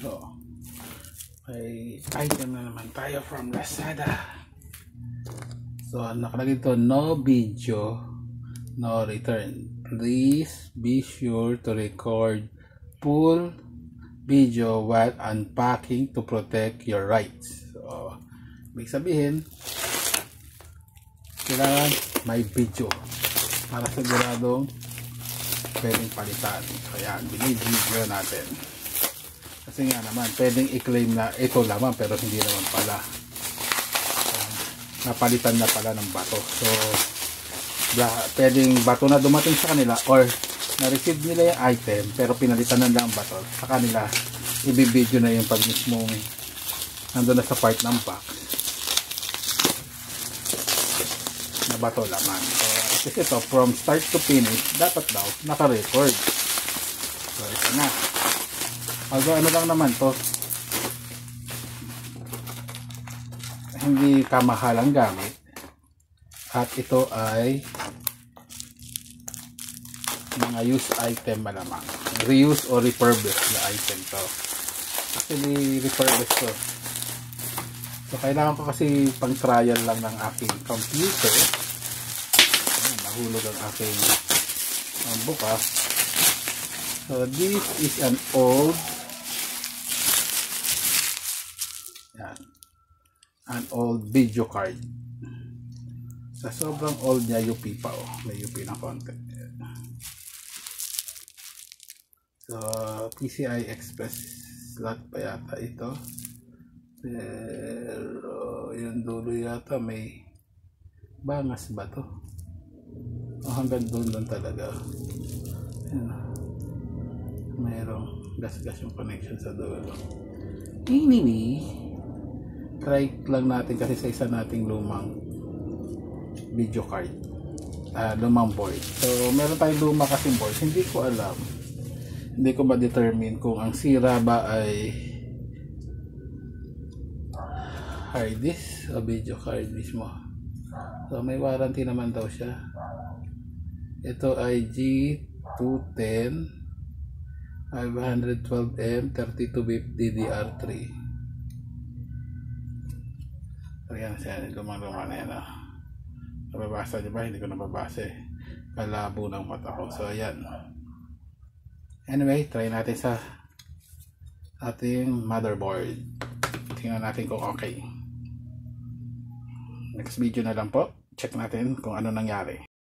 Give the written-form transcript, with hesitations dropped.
So, may item na naman tayo from Lazada. So, nakalagay ito, no video, no return. Please be sure to record full video while unpacking to protect your rights. So, ibig sabihin, kailangan may video para siguradong pwedeng palitan. Kaya, binibideo natin. Kasi nga naman, pwedeng i-claim na ito lamang pero hindi naman pala. Napalitan na pala ng bato. So, pwedeng bato na dumating sa kanila or na-receive nila yung item pero pinalitan na lang ang bato. Sa kanila, i-video na yung pag mismong nandun na sa part ng box na bato laman. So, kasi ito, from start to finish, dapat daw naka-record. So, ito na. Although ano lang naman to, hindi kamahalang gamit, at ito ay mga used item malamang, reuse or refurbished na item to. Actually refurbished to. So kailangan ko kasi pang trial lang ng aking computer. Ayan, nahulog ang aking bukas. So this is an old video card. Sa sobrang old niya, UP pa, oh. May UP na konti. So PCI Express slot pa yata ito, pero yung dulo yata may bangas ba to? Hanggang doon talaga. Ayan, mayroong gas-gas yung connection sa dulo. Try lang natin kasi sa isa nating lumang video card, lumang board. So meron tayong luma kasing board, hindi ko alam, hindi ko ma-determine kung ang sira ba ay hard disk o video card mismo. So may warranty naman daw siya. Ito ay G210 512M 32-bit DDR3. Ayan siya, lumang-luma na yan. Nababasa niyo ba? Hindi ko nababasa eh. Kalabo ng mata ko. So ayan. Anyway, try natin sa ating motherboard. Tingnan natin kung okay. Next video na lang po. Check natin kung ano nangyari.